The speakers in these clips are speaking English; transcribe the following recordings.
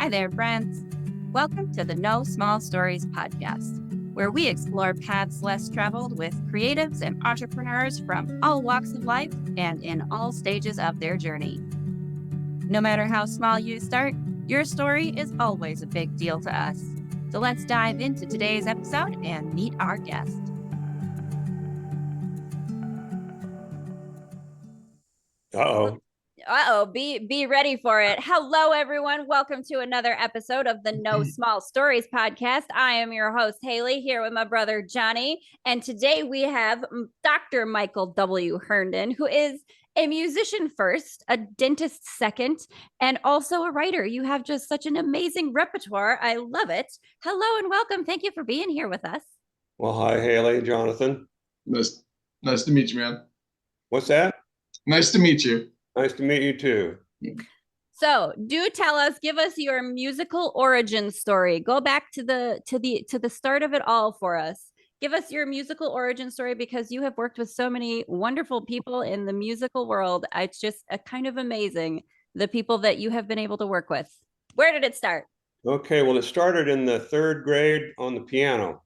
Hi there, friends. Welcome to the No Small Stories podcast, where we explore paths less traveled with creatives and entrepreneurs from all walks of life and in all stages of their journey. No matter how small you start, your story is always a big deal to us. So let's dive into today's episode and meet our guest. Be ready for it. Hello, everyone. Welcome to another episode of the No Small Stories podcast. I am your host, Haleigh, here with my brother, Jonny. And today we have Dr. Michael W. Herndon, who is a musician first, a dentist second, and also a writer. You have just such an amazing repertoire. I love it. Hello and welcome. Thank you for being here with us. Well, hi, Haleigh, Jonathan. Nice to meet you, man. What's that? Nice to meet you. Nice to meet you too. So, do tell us, give us your musical origin story. Go back to the start of it all for us. Give us your musical origin story, because you have worked with so many wonderful people in the musical world. It's just kind of amazing, the people that you have been able to work with. Where did it start? Okay, well, it started in the third grade on the piano.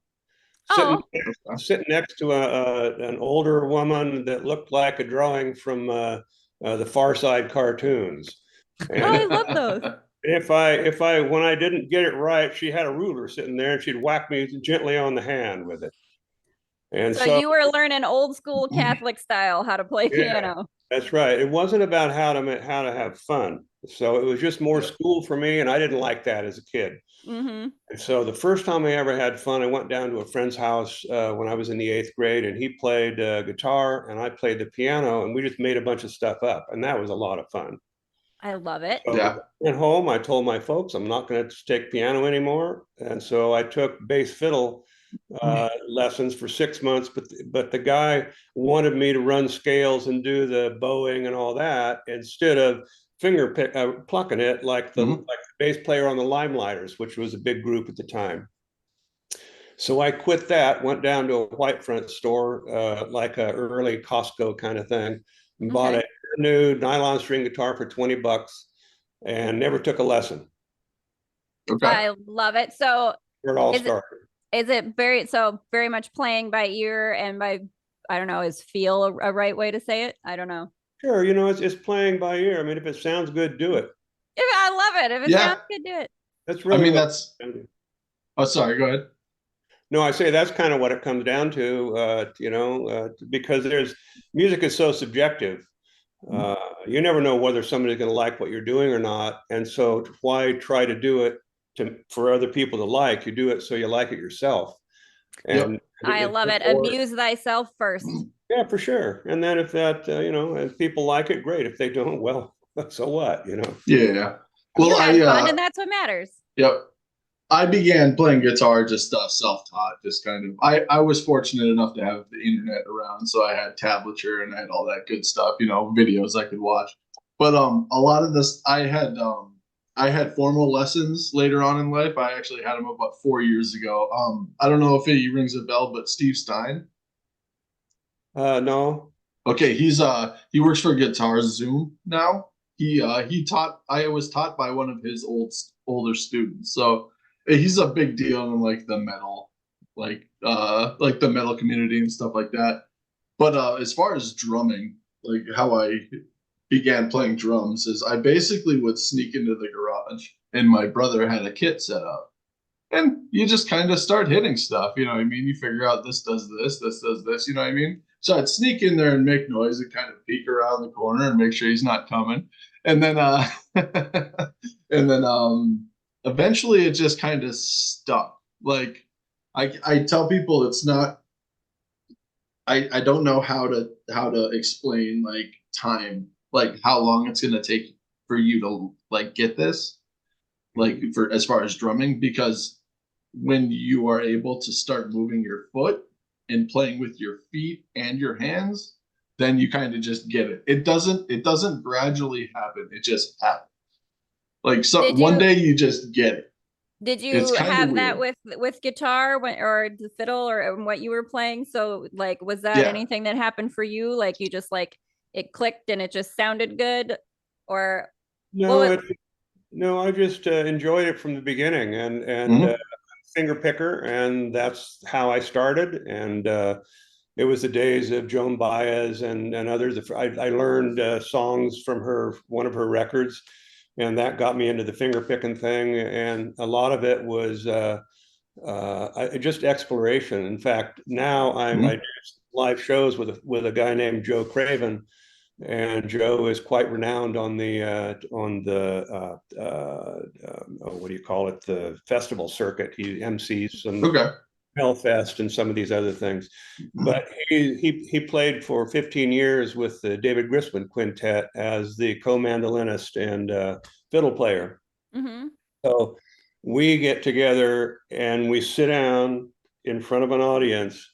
Sitting next to an older woman that looked like a drawing from the Far Side cartoons. And I love those. When I didn't get it right, she had a ruler sitting there and she'd whack me gently on the hand with it. And so you were learning old school Catholic style how to play piano. That's right. It wasn't about how to have fun. So it was just more school for me, and I didn't like that as a kid. Mm-hmm. And so the first time I ever had fun, I went down to a friend's house when I was in the 8th grade, and he played guitar and I played the piano, and we just made a bunch of stuff up, and that was a lot of fun. I love it. So I went home, I told my folks I'm not going to take piano anymore, and so I took bass fiddle lessons for 6 months, but the guy wanted me to run scales and do the bowing and all that instead of plucking it like the bass player on the Limelighters, which was a big group at the time. So I quit that, went down to a white front store, like a early Costco kind of thing, and bought a new nylon string guitar for $20 and never took a lesson. Okay. I love it. So where it all started. Is it very much playing by ear and by, I don't know, is feel a right way to say it? I don't know. Sure, it's playing by ear. I mean, if it sounds good, do it. I love it. If it sounds good, do it. That's really. Oh, sorry. Go ahead. No, I say that's kind of what it comes down to. Because music is so subjective. You never know whether somebody's going to like what you're doing or not, and so why try to do it for other people to like? You do it so you like it yourself. And I love it. Amuse thyself first. Yeah, for sure. And then if that, if people like it, great. If they don't, well, so what, Yeah. Well, you had fun, and that's what matters. Yep. I began playing guitar just self-taught, just kind of. I was fortunate enough to have the internet around, so I had tablature and I had all that good stuff, videos I could watch. But a lot of this, I had formal lessons later on in life. I actually had them about 4 years ago. I don't know if he rings a bell, but Steve Stein. No. Okay, he works for Guitar Zoom now. I was taught by one of his older students. So he's a big deal in like the metal, like the metal community and stuff like that. But as far as drumming, like how I began playing drums is I basically would sneak into the garage, and my brother had a kit set up, and you just kind of start hitting stuff. You know what I mean? You figure out this does this does this. You know what I mean? So I'd sneak in there and make noise and kind of peek around the corner and make sure he's not coming. And then eventually it just kind of stuck. Like I tell people it's not. I don't know how to explain like time, like how long it's gonna take for you to like get this, like for as far as drumming, because when you are able to start moving your foot and playing with your feet and your hands, then you kind of just get it. It doesn't gradually happen. It just happens. Like one day you just get it. Did you have that with guitar or the fiddle or what you were playing? So like, was that anything that happened for you? Like you just like it clicked and it just sounded good, or no? No, I just enjoyed it from the beginning, and Mhm. finger picker, and that's how I started. And it was the days of Joan Baez and others. I learned songs from one of her records, and that got me into the finger picking thing. And a lot of it was just exploration. In fact, now I do Mhm. live shows with a guy named Joe Craven, and Joe is quite renowned on the what do you call it, the festival circuit. He MCs some Okay. Hellfest and some of these other things. Mhm. But he played for 15 years with the David Grisman Quintet as the co-mandolinist and fiddle player. Mm-hmm. So we get together and we sit down in front of an audience,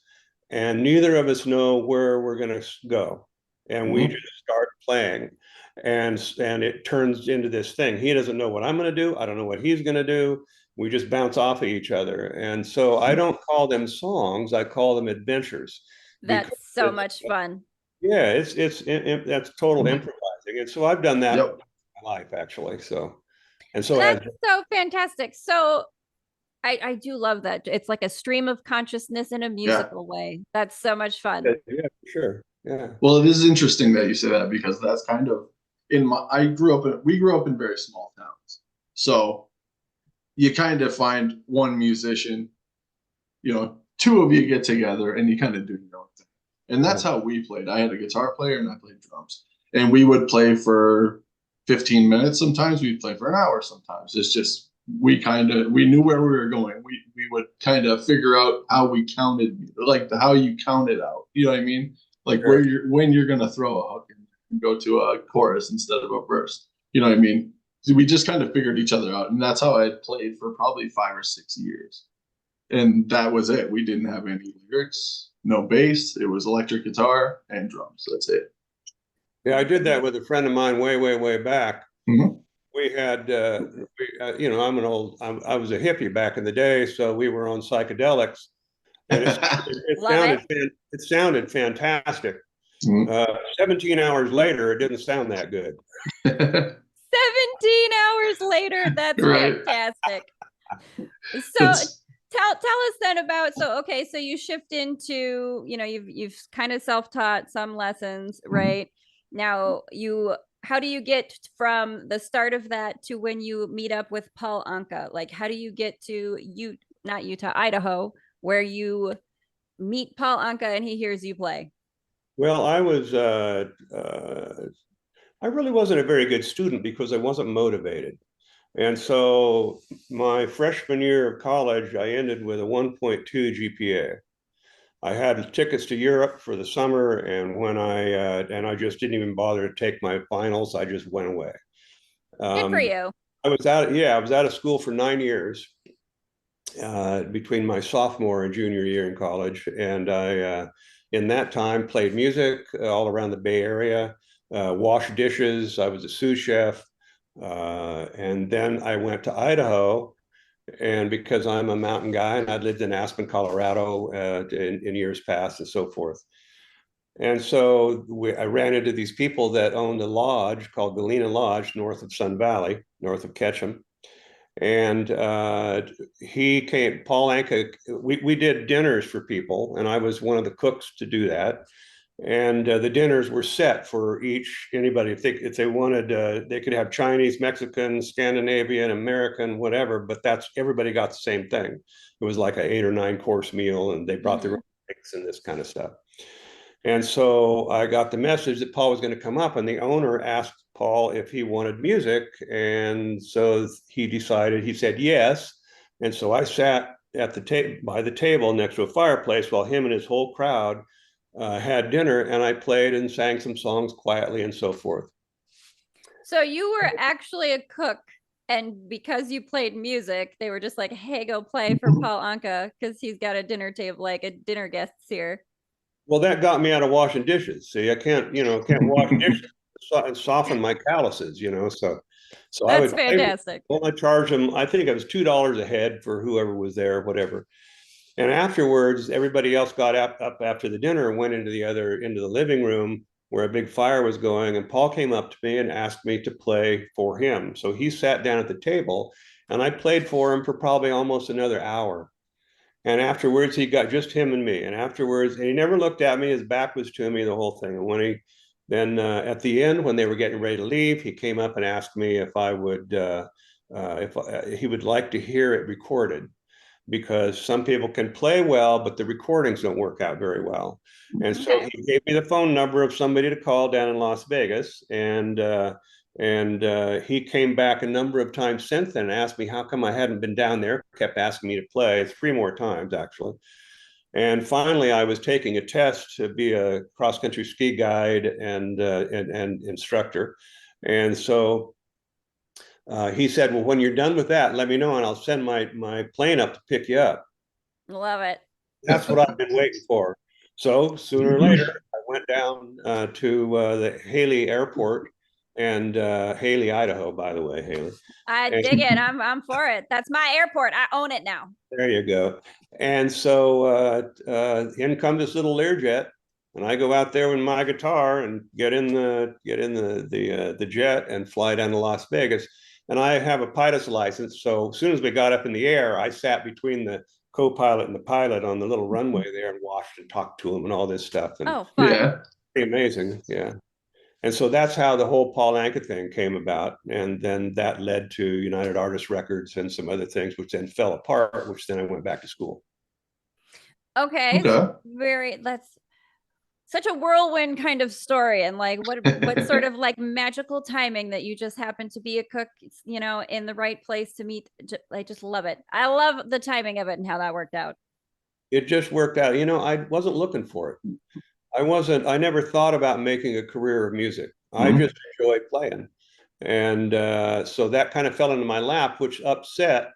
and neither of us know where we're going to go, and we Mhm. just start playing, and it turns into this thing. He doesn't know what I'm going to do. I don't know what he's going to do. We just bounce off of each other, and so I don't call them songs. I call them adventures, because That's so much fun. yeah, that's total Mhm. improvising, and so I've done that Yep. in my life actually. So and so has That's so fantastic. So I do love that. It's like a stream of consciousness in a Yeah. musical way. That's so much fun. yeah, sure, yeah. Well, it is interesting that you say that because that's kind of we grew up in very small towns. So you kind of find one musician, two of you get together and you kind of do your own thing. And that's how we played. I had a guitar player and I played drums. And we would play for 15 minutes sometimes, we'd play for an hour sometimes. It's just we knew where we were going. We would kind of figure out how we counted, like how you count it out. You know what I mean? Like Sure. when you're gonna throw a hook and go to a chorus instead of a verse. You know what I mean? So we just kind of figured each other out. And that's how I played for probably 5 or 6 years, and that was it. We didn't have any lyrics, no bass. It was electric guitar and drums. That's it. Yeah, I did that with a friend of mine way back. Mhm. We had, I was a hippie back in the day, so we were on psychedelics, and Love it. it sounded fantastic. Mhm. 17 hours later, it didn't sound that good. 17 hours later. That's Right. fantastic. So It's tell us then about, so okay, so you shift into, you've kind of self-taught some lessons, right? Now how do you get from the start of that to when you meet up with Paul Anka? Like, how do you get to not Utah, Idaho, where you meet Paul Anka and he hears you play? Well, I really wasn't a very good student because I wasn't motivated. And so my freshman year of college, I ended with a 1.2 GPA. I had tickets to Europe for the summer, and I just didn't even bother to take my finals. I just went away. Good for Um, you. I was out of school for 9 years between my sophomore and junior year in college, and in that time, played music all around the Bay Area, washed dishes. I was a sous chef, and then I went to Idaho. And because I'm a mountain guy and I'd lived in Aspen, Colorado in years past and so forth. And so I ran into these people that owned a lodge called Galena Lodge north of Sun Valley, north of Ketchum. And Paul Anka, we did dinners for people, and I was one of the cooks to do that. And the dinners were set for anybody. If they wanted, they could have Chinese, Mexican, Scandinavian, American, whatever. But everybody got the same thing. It was like an 8 or 9 course meal, and they brought their Mm-hmm. own cakes and this kind of stuff. And so I got the message that Paul was going to come up, and the owner asked Paul if he wanted music, and so he said yes. And so I sat at the by the table next to a fireplace while him and his whole crowd had dinner, and I played and sang some songs quietly and so forth. So you were actually a cook, and because you played music, they were just like, "Hey, go play for Paul Anka because he's got a dinner table, like a dinner guests here." Well, that got me out of washing dishes. See, I can't wash dishes and soften my calluses, so I That's would play. fantastic. Well, I charged them. I think it was $2 a head for whoever was there, whatever. And afterwards, everybody else got up after the dinner and went into the living room where a big fire was going, and Paul came up to me and asked me to play for him. So he sat down at the table, and I played for him for probably almost another hour. And afterwards, he got just him and me. And afterwards, and he never looked at me. His back was to me the whole thing. And when he then at the end, when they were getting ready to leave, he came up and asked me if I would, if he would like to hear it recorded, because some people can play well, but the recordings don't work out very well. And so he gave me the phone number of somebody to call down in Las Vegas, and he came back a number of times since then and asked me how come I hadn't been down there, kept asking me to play 3 more times, actually. And finally, I was taking a test to be a cross-country ski guide and instructor. And so he said, well, when you're done with that, let me know, and I'll send my plane up to pick you up. Love it. That's what I've been waiting for. So sooner or later, I went down to the Haleigh airport, and Haleigh, Idaho, by the way, Haleigh. I dig it. I'm for it. That's my airport. I own it now. There you go. And so in comes this little Learjet, and I go out there with my guitar and get in the jet and fly down to Las Vegas. And I have a pilot's license, so as soon as we got up in the air, I sat between the co-pilot and the pilot on the little runway there and watched and talked to him and all this stuff. And oh, fun. Yeah. pretty amazing, yeah. And so that's how the whole Paul Anka thing came about. And then that led to United Artists Records and some other things, which then fell apart, which then I went back to school. Okay. That's such a whirlwind kind of story. And like, what sort of like magical timing that you just happened to be a cook, you know, in the right place to meet. I just love it. I love the timing of it and how that worked out. It just worked out. You know, I wasn't looking for it. I never thought about making a career of music. I just enjoyed playing. And so that kind of fell into my lap, which upset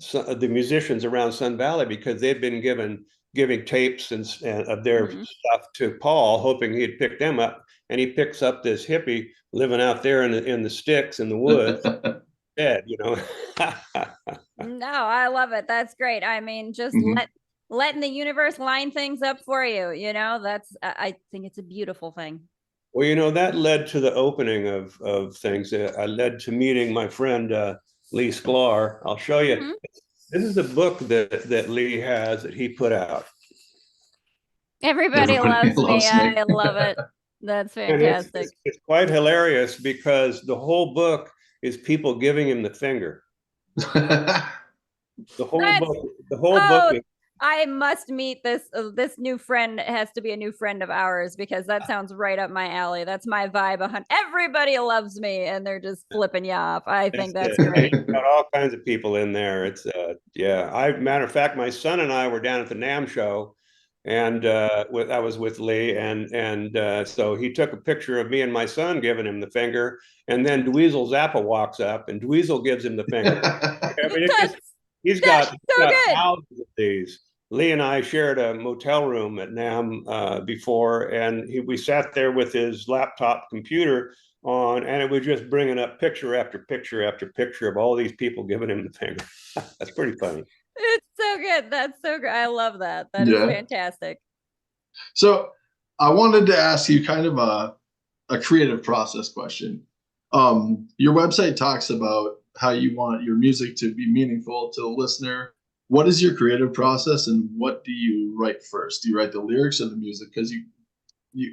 the musicians around Sun Valley, because they'd been giving tapes and of their stuff to Paul, hoping he'd pick them up. And he picks up this hippie living out there in the sticks in the woods, dead, you know. No, I love it. That's great. I mean, just letting the universe line things up for you, you know, I think it's a beautiful thing. Well, you know, that led to the opening of things. I led to meeting my friend Lee Sklar. I'll show you. This is a book that Lee has that he put out. Everybody loves me. I love it. That's fantastic. It's quite hilarious because the whole book is people giving him the finger. The whole book is, I must meet this new friend. It has to be a new friend of ours, because that sounds right up my alley. That's my vibe. Everybody loves me and they're just flipping you off. I think that's great. Got all kinds of people in there. It's yeah. Matter of fact, my son and I were down at the NAMM show, and I was with Lee, and so he took a picture of me and my son giving him the finger, and then Dweezil Zappa walks up and Dweezil gives him the finger. I mean, he's got thousands of these. Lee and I shared a motel room at NAMM before, and we sat there with his laptop computer on, and it was just bringing up picture after picture after picture of all these people giving him the finger. That's pretty funny. It's so good. That's so good. I love that. That is fantastic. So I wanted to ask you kind of a creative process question. Your website talks about how you want your music to be meaningful to the listener. What is your creative process, and what do you write first? Do you write the lyrics or the music? Because you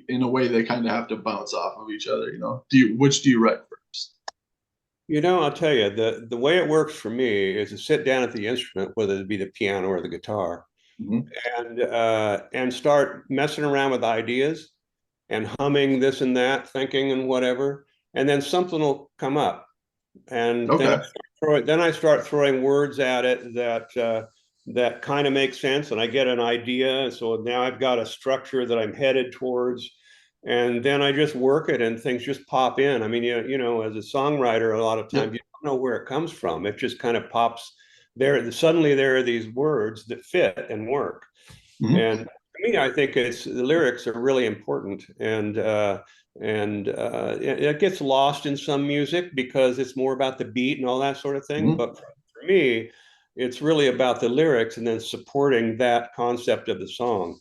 in a way they kind of have to bounce off of each other, you know. Which do you write first? You know, I'll tell you, the way it works for me is to sit down at the instrument, whether it be the piano or the guitar, and start messing around with ideas and humming this and that, thinking and whatever, and then something will come up, and then I start throwing words at it that kind of make sense, and I get an idea. So now I've got a structure that I'm headed towards, and then I just work it, and things just pop in. I mean, you know, as a songwriter, a lot of times you don't know where it comes from. It just kind of pops there. Suddenly there are these words that fit and work. And to me, I think the lyrics are really important, and it gets lost in some music because it's more about the beat and all that sort of thing. But for me, it's really about the lyrics and then supporting that concept of the song.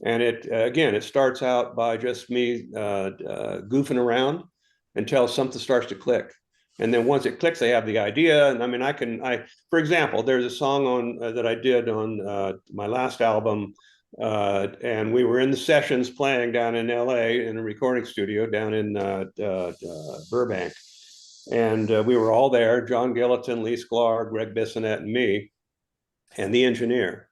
And it starts out by just me goofing around until something starts to click. And then once it clicks, I have the idea. And I mean, for example, there's a song on that I did on my last album, and we were in the sessions playing down in LA in a recording studio down in Burbank. And we were all there, John Gilliton, Lee Sklar, Greg Bissonette, and me, and the engineer.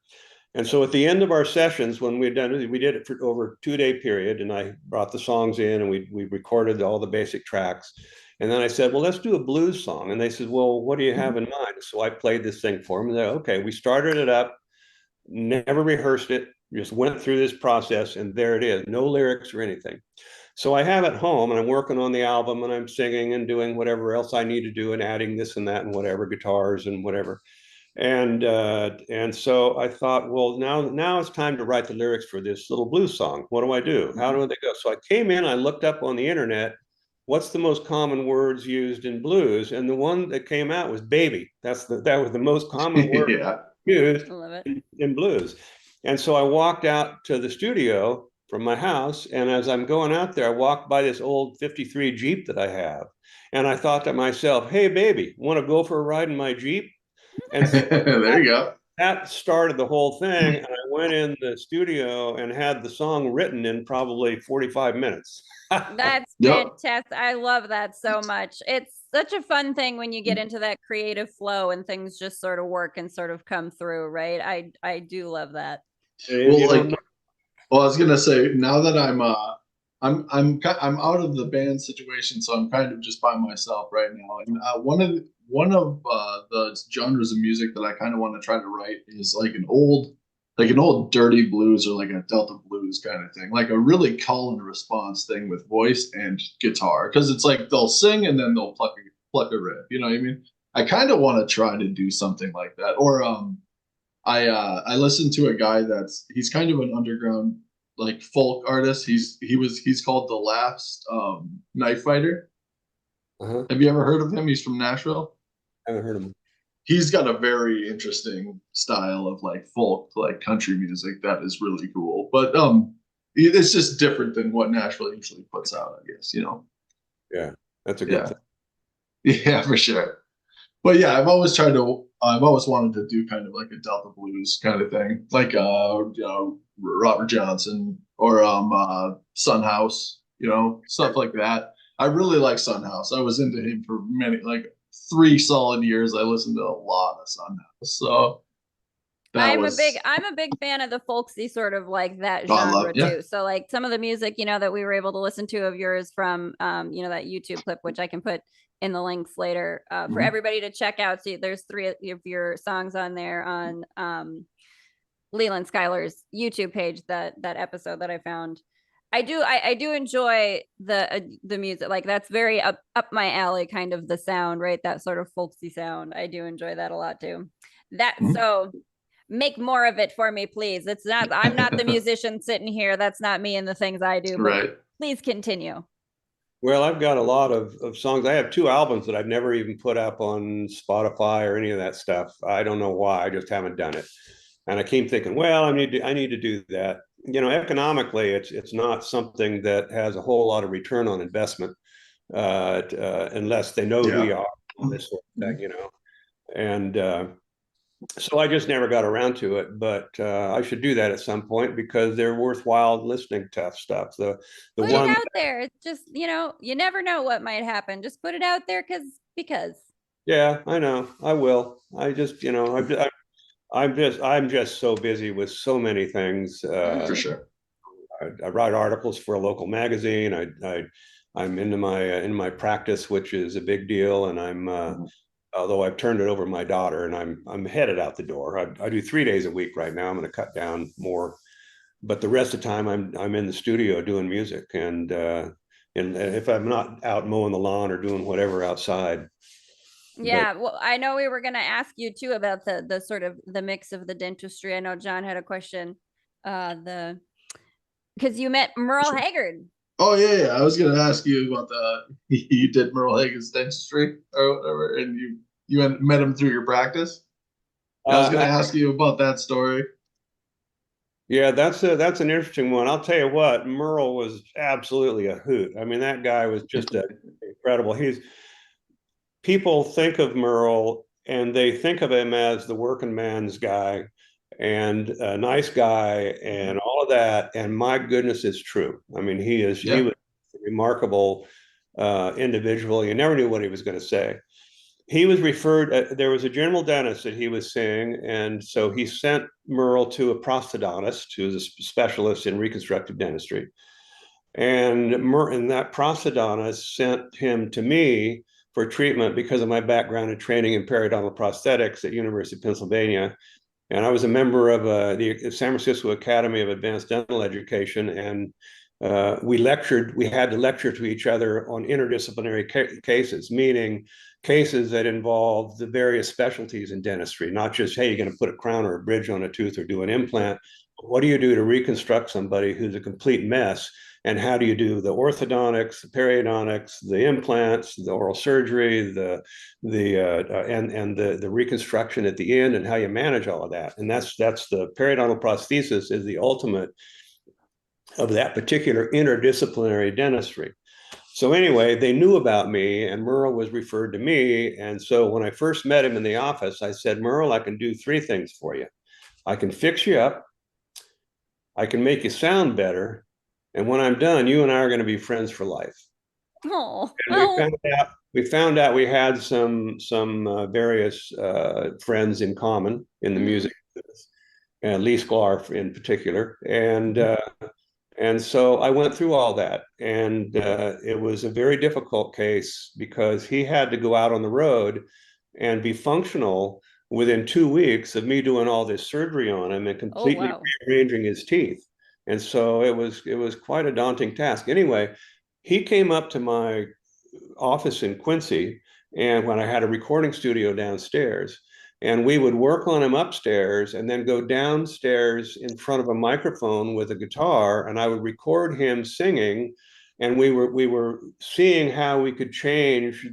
And so at the end of our sessions, when we did it for over a 2-day period, and I brought the songs in and we recorded all the basic tracks. And then I said, well, let's do a blues song. And they said, well, what do you have in mind? So I played this thing for them. And they said, okay, we started it up, never rehearsed it, just went through this process, and there it is, no lyrics or anything. So I have it home and I'm working on the album and I'm singing and doing whatever else I need to do and adding this and that and whatever, guitars and whatever. And so I thought, well, now it's time to write the lyrics for this little blues song. What do I do? How do they go? So I came in, I looked up on the internet, what's the most common words used in blues? And the one that came out was baby. That was the most common word used in blues. And so I walked out to the studio from my house, and as I'm going out there, I walked by this old 53 Jeep that I have. And I thought to myself, hey, baby, want to go for a ride in my Jeep? And so there you go. That started the whole thing. And I went in the studio and had the song written in probably 45 minutes. That's fantastic. I love that so much. It's such a fun thing when you get into that creative flow and things just sort of work and sort of come through, right? I do love that. Well, I was gonna say, now that I'm out of the band situation, so I'm kind of just by myself right now. And one of the genres of music that I kind of want to try to write is like an old dirty blues or like a Delta blues kind of thing, like a really call and response thing with voice and guitar, because it's like they'll sing and then they'll pluck a riff. You know what I mean? I kind of want to try to do something like that. Or I listened to a guy he's kind of an underground like folk artist. He's called The Last Knife Fighter. Uh-huh. Have you ever heard of him? He's from Nashville. I haven't heard of him. He's got a very interesting style of like folk, like country music that is really cool. But it's just different than what Nashville usually puts out, I guess, you know. Yeah, that's a good thing. Yeah, for sure. But yeah, I've always wanted to do kind of like a Delta blues kind of thing, like Robert Johnson or Son House, you know, stuff like that. I really like Son House. I was into him for like 3 solid years. I listened to a lot of Son House. So I'm a big fan of the folksy sort of like that genre too. So like some of the music, you know, that we were able to listen to of yours from you know, that YouTube clip, which I can put in the links later for everybody to check out. So there's 3 of your songs on there on Leland Schuyler's YouTube page, that episode that I found. I do enjoy the music. Like that's very up my alley, kind of the sound, right? That sort of folksy sound. I do enjoy that a lot too. So make more of it for me, please. I'm not the musician sitting here. That's not me and the things I do. But right. Please continue. Well, I've got a lot of songs. I have 2 albums that I've never even put up on Spotify or any of that stuff. I don't know why. I just haven't done it. And I keep thinking, well, I need to do that. You know, economically, it's not something that has a whole lot of return on investment unless they know who you are, this sort of thing, you know. And so I just never got around to it, but I should do that at some point because they're worthwhile listening to stuff. Put it out there. It's just, you know, you never know what might happen. Just put it out there because. Yeah, I know. I will. I just, you know, I'm just so busy with so many things. For sure. I write articles for a local magazine. I'm into my practice, which is a big deal, and I'm although I've turned it over to my daughter, and I'm headed out the door. I do 3 days a week right now. I'm going to cut down more, but the rest of the time I'm in the studio doing music, and if I'm not out mowing the lawn or doing whatever outside. Yeah, well, I know we were going to ask you too about the sort of the mix of the dentistry. I know John had a question, because you met Merle Haggard. Oh yeah, I was going to ask you about you did Merle Haggard's dentistry or whatever, and you met him through your practice. I was going to ask you about that story. Yeah, that's an interesting one. I'll tell you what, Merle was absolutely a hoot. I mean, that guy was just incredible. People think of Merle and they think of him as the working man's guy and a nice guy and all of that. And my goodness, it's true. I mean, he was a remarkable individual. You never knew what he was going to say. He was referred, there was a general dentist that he was seeing, and so he sent Merle to a prosthodontist who's a specialist in reconstructive dentistry. And that prosthodontist sent him to me for treatment because of my background and training in periodontal prosthetics at University of Pennsylvania. And I was a member of the San Francisco Academy of Advanced Dental Education, and we had to lecture to each other on interdisciplinary cases, meaning cases that involve the various specialties in dentistry, not just, hey, you're going to put a crown or a bridge on a tooth or do an implant. What do you do to reconstruct somebody who's a complete mess? And how do you do the orthodontics, the periodontics, the implants, the oral surgery, the reconstruction at the end, and how you manage all of that? And that's the periodontal prosthesis is the ultimate of that particular interdisciplinary dentistry. So anyway, they knew about me, and Merle was referred to me. And so when I first met him in the office, I said, Merle, I can do three things for you. I can fix you up, I can make you sound better, and when I'm done, you and I are going to be friends for life. Oh, And we found out we had some various friends in common in the music business, and Lee Sklar in particular. And so I went through all that, and it was a very difficult case because he had to go out on the road and be functional within 2 weeks of me doing all this surgery on him and completely rearranging his teeth. And so it was quite a daunting task. Anyway, he came up to my office in Quincy, and when I had a recording studio downstairs, and we would work on him upstairs and then go downstairs in front of a microphone with a guitar, and I would record him singing, and we were seeing how we could change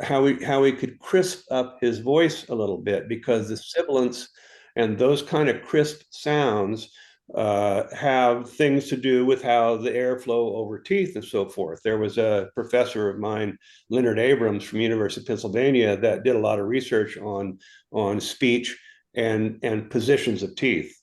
how we could crisp up his voice a little bit, because the sibilants and those kind of crisp sounds have things to do with how the airflow over teeth and so forth. There was a professor of mine, Leonard Abrams from University of Pennsylvania, that did a lot of research on speech and positions of teeth.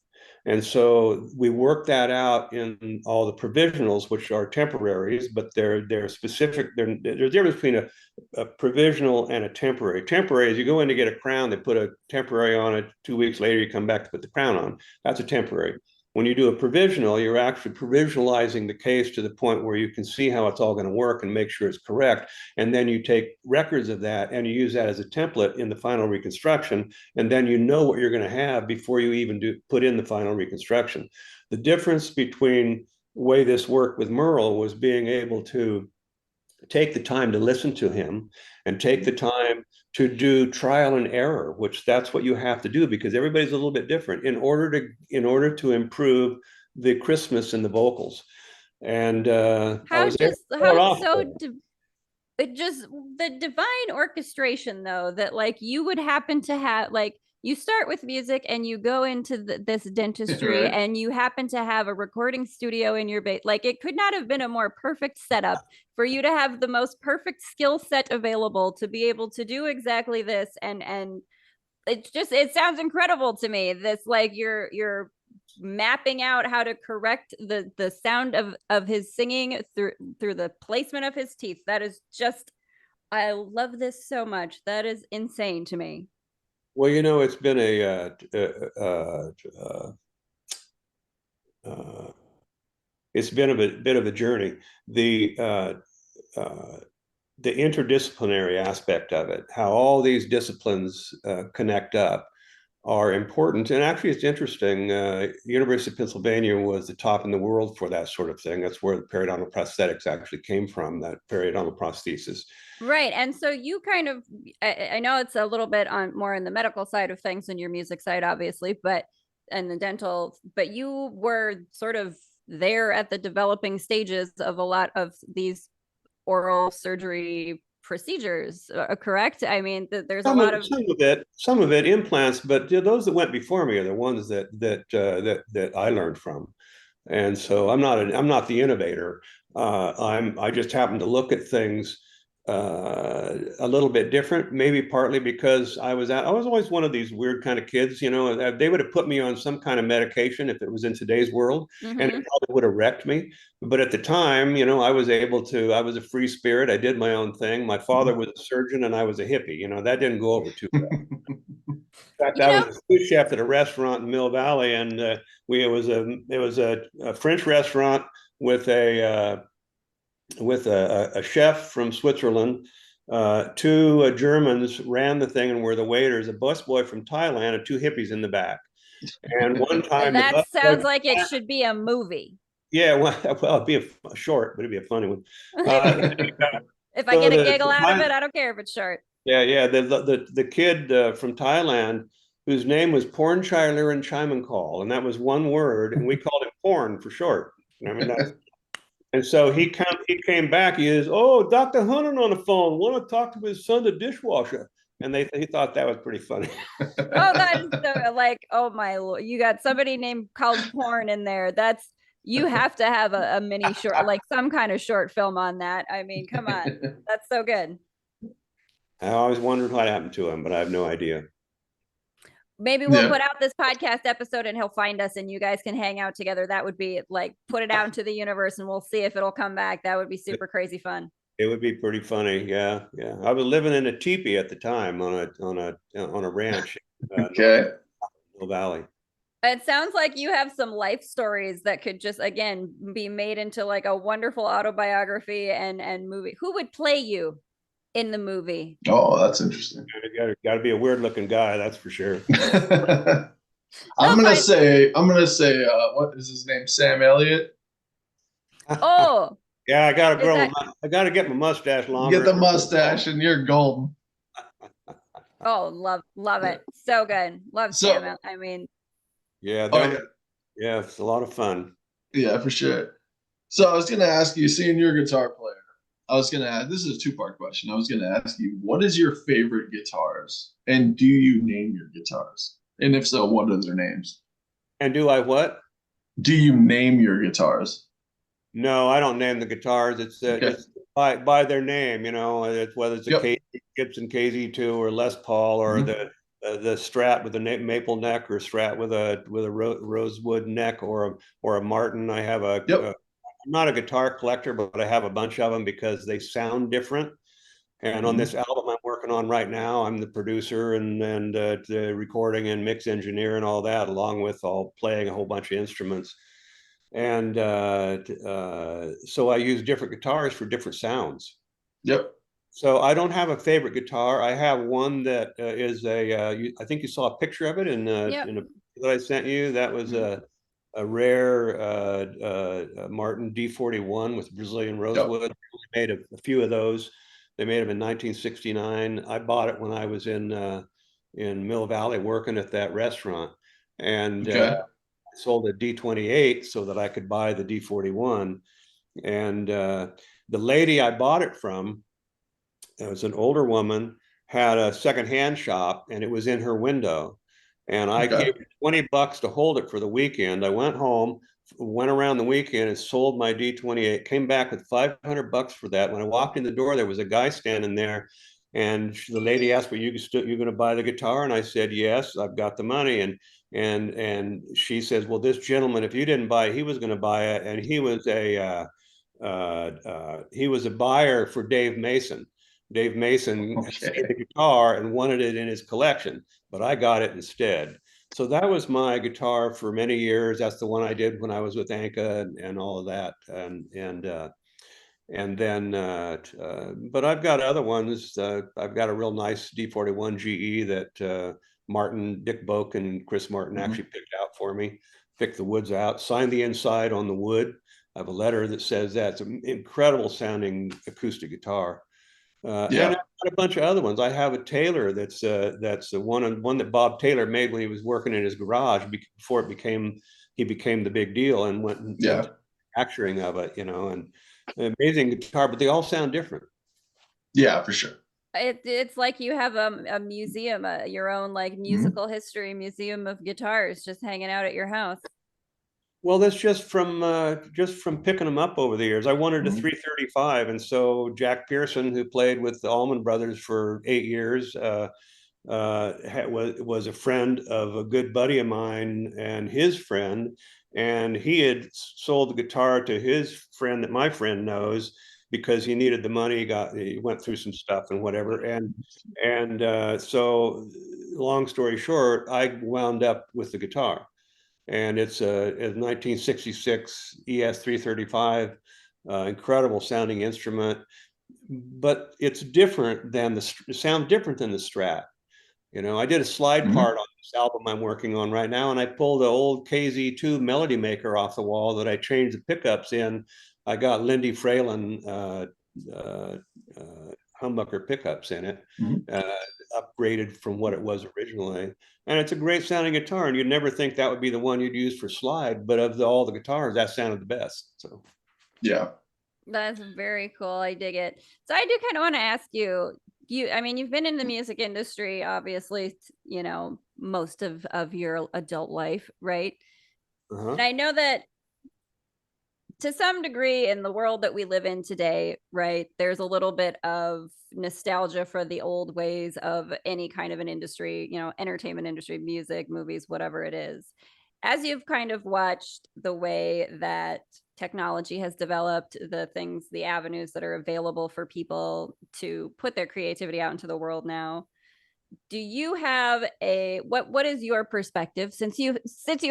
And so we worked that out in all the provisionals, which are temporaries, but they're specific. There's a difference between a provisional and a temporary. Temporary is you go in to get a crown, they put a temporary on it. 2 weeks later, you come back to put the crown on. That's a temporary. When you do a provisional, you're actually provisionalizing the case to the point where you can see how it's all going to work and make sure it's correct. And then you take records of that and you use that as a template in the final reconstruction. And then you know what you're going to have before you even put in the final reconstruction. The difference between the way this worked with Merle was being able to take the time to listen to him and take the time to do trial and error, which that's what you have to do, because everybody's a little bit different in order to improve the crispness in the vocals. And it just the divine orchestration, though, that like you would happen to have, like, you start with music and you go into this dentistry and you happen to have a recording studio in your base. Like, it could not have been a more perfect setup for you to have the most perfect skill set available to be able to do exactly this. And it sounds incredible to me. This, like, you're mapping out how to correct the sound of his singing through the placement of his teeth. That is just, I love this so much. That is insane to me. Well, it's been it's been a bit of a journey. The interdisciplinary aspect of it, how all these disciplines connect up, are important. And actually, it's interesting. University of Pennsylvania was the top in the world for that sort of thing. That's where the periodontal prosthetics actually came from, that periodontal prosthesis. Right. And so you kind of, I know it's a little bit on more in the medical side of things than your music side, obviously, and the dental, but you were sort of there at the developing stages of a lot of these oral surgery procedures, correct? I mean, there's a lot of some of it implants, but those that went before me are the ones that I learned from. And so I'm not the innovator. I just happen to look at things a little bit different, maybe partly because I was always one of these weird kind of kids, you know. They would have put me on some kind of medication if it was in today's world, and it probably would have wrecked me. But at the time, you know, I was a free spirit. I did my own thing. My father was a surgeon and I was a hippie. You know, that didn't go over too well. In fact, I was a sous chef at a restaurant in Mill Valley, and it was a French restaurant with a chef from Switzerland. Two Germans ran the thing and were the waiters, a busboy from Thailand, and two hippies in the back. And one time, that sounds like it should be a movie. Yeah, well, it'd be a short, but it'd be a funny one. If I get a giggle out of it, I don't care if it's short. Yeah. The kid from Thailand, whose name was Pornchailer and Chimancall, and that was one word, and we called him Porn for short. I mean, and so he came back. He is, oh, Dr. Hunnan on the phone. Want to talk to his son, the dishwasher. And he thought that was pretty funny. Oh, that is so, like, oh my Lord, you got somebody named called Porn in there. You have to have a mini short, like some kind of short film on that. I mean, come on, that's so good. I always wondered what happened to him, but I have no idea. Maybe we'll put out this podcast episode and he'll find us and you guys can hang out together. That would be like, put it out into the universe and we'll see if it'll come back. That would be super crazy fun. It would be pretty funny. Yeah. I was living in a teepee at the time on a ranch. Okay. Mill Valley. It sounds like you have some life stories that could just, again, be made into like a wonderful autobiography and movie. Who would play you in the movie? Oh, that's interesting. Got to be a weird looking guy, that's for sure. I'm gonna say, what is his name? Sam Elliott. Oh. Yeah, I gotta get my mustache longer. Get the mustache, and you're golden. Oh, love it. So good. Love Sam. I mean. Yeah, yeah, it's a lot of fun. Yeah, for sure. So I was gonna ask you, seeing you're a guitar player, this is a two-part question. I was gonna ask you, what is your favorite guitars? And do you name your guitars? And if so, what are their names? And do I what? Do you name your guitars? No, I don't name the guitars. It's by their name, you know. It's whether it's a Gibson KZ2 or Les Paul or the Strat with a maple neck or Strat with a rosewood neck or a Martin. I have I'm not a guitar collector, but I have a bunch of them because they sound different. And on this album I'm working on right now, I'm the producer and the recording and mix engineer and all that, along with playing a whole bunch of instruments. And so I use different guitars for different sounds. Yep. So I don't have a favorite guitar. I have one that is I think you saw a picture of it in a that I sent you. That was a rare Martin D41 with Brazilian rosewood. Yep. They made a few of those. They made them in 1969. I bought it when I was in Mill Valley working at that restaurant, and I sold a D28 so that I could buy the D41. And the lady I bought it from, it was an older woman, had a secondhand shop, and it was in her window. And I gave her $20 to hold it for the weekend. I went home, went around the weekend and sold my D28, came back with $500 for that. When I walked in the door, there was a guy standing there, and the lady asked me, "You going to buy the guitar?" And I said, "Yes, I've got the money." And she says, "Well, this gentleman, if you didn't buy it, he was going to buy it, and he was a buyer for Dave Mason. Dave Mason had the guitar and wanted it in his collection, but I got it instead." So that was my guitar for many years. That's the one I did when I was with Anka and all of that. And then, but I've got other ones. I've got a real nice D41 GE that Dick Boak and Chris Martin actually picked out for me, picked the woods out, signed the inside on the wood. I have a letter that says that. It's an incredible sounding acoustic guitar. And I've got a bunch of other ones. I have a Taylor that's the one that Bob Taylor made when he was working in his garage before he became the big deal and went manufacturing of it, you know, and an amazing guitar, but they all sound different. Yeah, for sure. It's like you have a museum, your own like musical history museum of guitars just hanging out at your house. Well, that's just from picking them up over the years. I wanted a Mhm. 335, and so Jack Pearson, who played with the Allman Brothers for 8 years, was a friend of a good buddy of mine and his friend, and he had sold the guitar to his friend that my friend knows because he needed the money. He went through some stuff and whatever, and so long story short, I wound up with the guitar, and it's a 1966 ES 335, incredible sounding instrument, but it's different than sound different than the Strat. I did a slide Mhm. part on this album I'm working on right now, and I pulled an old KZ2 Melody Maker off the wall that I changed the pickups in. I got Lindy Fralin uh, humbucker pickups in it, Mhm. uh, upgraded from what it was originally. And it's a great sounding guitar, and you'd never think that would be the one you'd use for slide, but of all the guitars, that sounded the best. So Yeah. That's very cool. I dig it. So I do kind of want to ask you, I mean, you've been in the music industry, obviously, most of your adult life, right? And uh-huh. I know that to some degree in the world that we live in today, right, there's a little bit of nostalgia for the old ways of any kind of an industry, entertainment industry, music, movies, whatever it is. As you've kind of watched the way that technology has developed, the things, the avenues that are available for people to put their creativity out into the world now, do you have what is your perspective, since you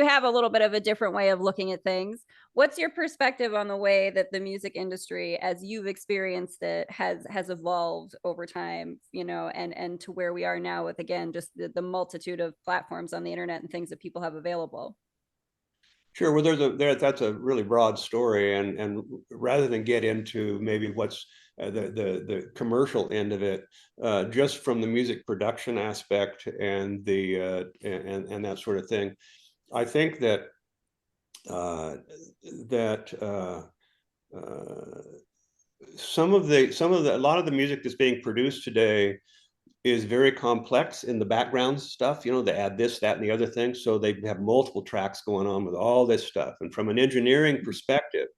have a little bit of a different way of looking at things? What's your perspective on the way that the music industry, as you've experienced it, has evolved over time, and to where we are now with, again, just the multitude of platforms on the internet and things that people have available? Sure. Well, that's a really broad story, and rather than get into maybe what's the commercial end of it, just from the music production aspect and the and that sort of thing, I think that uh, that a lot of the music that's being produced today is very complex in the background stuff. They add this, that, and the other thing. So they have multiple tracks going on with all this stuff. And from an engineering perspective,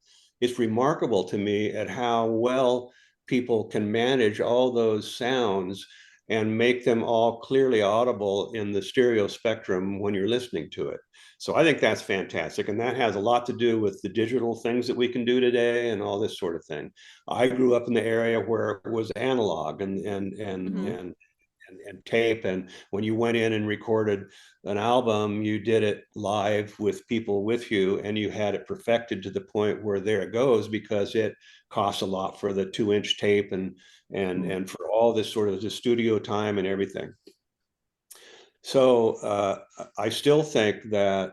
it's remarkable to me at how well people can manage all those sounds and make them all clearly audible in the stereo spectrum when you're listening to it. So I think that's fantastic. And that has a lot to do with the digital things that we can do today and all this sort of thing. I grew up in the area where it was analog Mm-hmm. and tape. And when you went in and recorded an album, you did it live with people with you, and you had it perfected to the point where there it goes, because it costs a lot for the 2-inch tape and for all this sort of the studio time and everything. So I still think that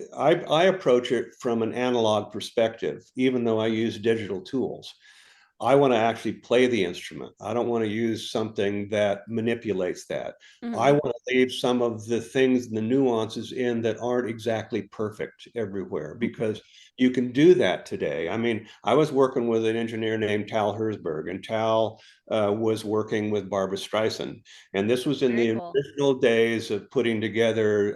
I approach it from an analog perspective, even though I use digital tools. I want to actually play the instrument. I don't want to use something that manipulates that. I Mm-hmm. want to leave some of the things and the nuances in that aren't exactly perfect everywhere, because you can do that today. I mean, I was working with an engineer named Tal Herzberg, and Tal was working with Barbra Streisand. And this was in Very the cool. original days of putting together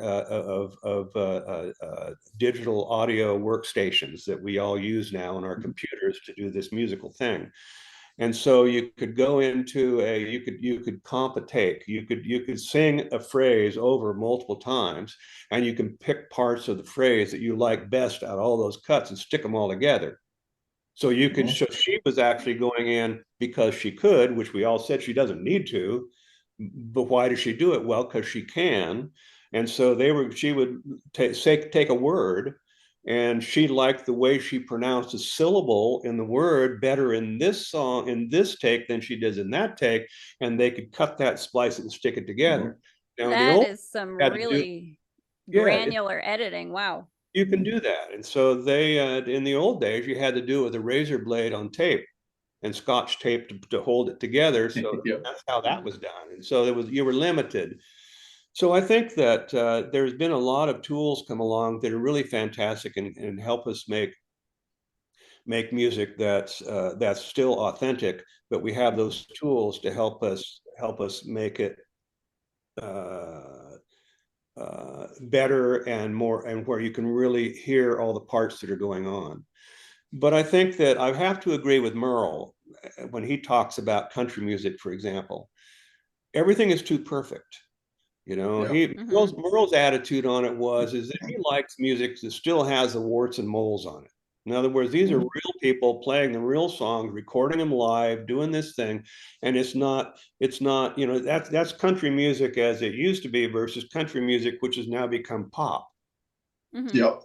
digital audio workstations that we all use now on our computers to do this musical thing. And so you could go into you could comp a take, you could sing a phrase over multiple times, and you can pick parts of the phrase that you like best out of all those cuts and stick them all together. So she was actually going in because she could, which we all said she doesn't need to, but why does she do it? Well, because she can. And so she would take a word, and she liked the way she pronounced a syllable in the word better in this song, in this take, than she does in that take. And they could cut that, splice it, and stick it together. Now, in the That old, is some you had to do, really yeah, granular editing. Wow. you can do that. And so in the old days, you had to do it with a razor blade on tape and scotch tape to hold it together. So Yeah. that's how that was done. And so you were limited. So I think that there's been a lot of tools come along that are really fantastic and help us make make music that's still authentic, but we have those tools to help us make it better and more, and where you can really hear all the parts that are going on. But I think that I have to agree with Merle when he talks about country music, for example. Everything is too perfect. You know, Merle's attitude on it is that he likes music that still has the warts and moles on it. In other words, these are real people playing the real songs, recording them live, doing this thing, and it's not, you know, that's country music as it used to be versus country music, which has now become pop. Yep.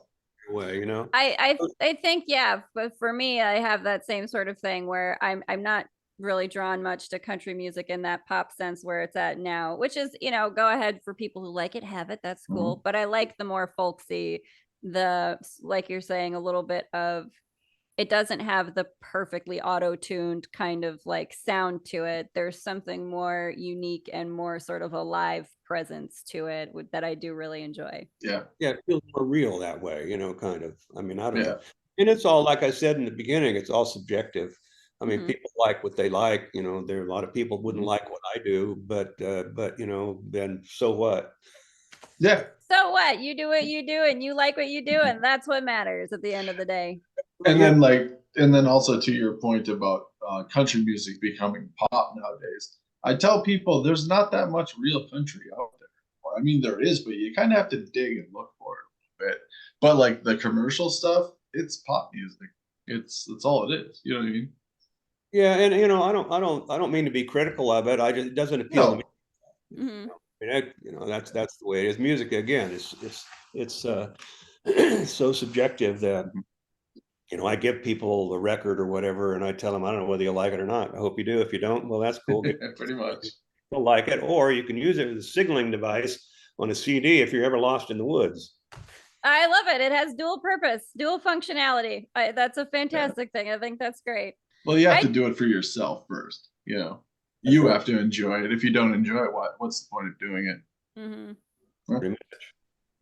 Way, you know. I think, yeah, but for me, I have that same sort of thing where I'm not really drawn much to country music in that pop sense where it's at now, which is, you know, go ahead for people who like it, have it, that's cool. But I like the more folksy, like you're saying, a little bit of, it doesn't have the perfectly auto-tuned kind of like sound to it. There's something more unique and more sort of a live presence to it that I do really enjoy. Yeah. Yeah, it feels more real that way, you know, kind of. I mean, I don't know. And it's all, like I said in the beginning, it's all subjective. I mean, people like what they like, you know, there are a lot of people wouldn't like what I do, but you know, then so what? Yeah. So what? You do what you do and you like what you do, and that's what matters at the end of the day. And then also to your point about country music becoming pop nowadays, I tell people there's not that much real country out there. I mean, there is, but you kind of have to dig and look for it a little bit. But like the commercial stuff, it's pop music. It's all it is. You know what I mean? Yeah, and you know, I don't mean to be critical of it. It doesn't appeal to me. I mean, you know, that's the way it is. Music, again, it's so subjective that, you know, I give people the record or whatever, and I tell them, I don't know whether you like it or not. I hope you do. If you don't, well, that's cool. Pretty much. You'll like it, or you can use it as a signaling device on a CD if you're ever lost in the woods. I love it. It has dual purpose, dual functionality. That's a fantastic thing. I think that's great. Well, you have to do it for yourself first. You know, you have to enjoy it. If you don't enjoy it, what's the point of doing it? Pretty much.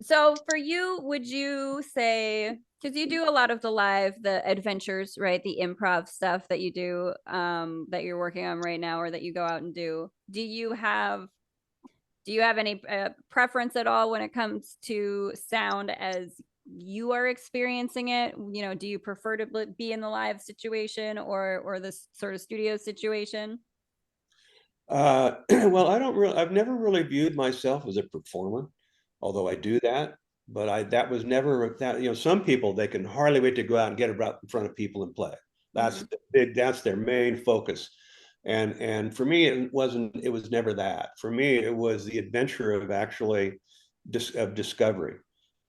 So for you, would you say, because you do a lot of the adventures, right? The improv stuff that you do, that you're working on right now, or that you go out and do you have any preference at all when it comes to sound as you are experiencing it? You know, do you prefer to be in the live situation or this sort of studio situation? Well, I've never really viewed myself as a performer, although I do that. But that was never that, you know, some people, they can hardly wait to go out and get out in front of people and play. That's that's their main focus. And for me, it was never that. For me, it was the adventure of actually of discovery.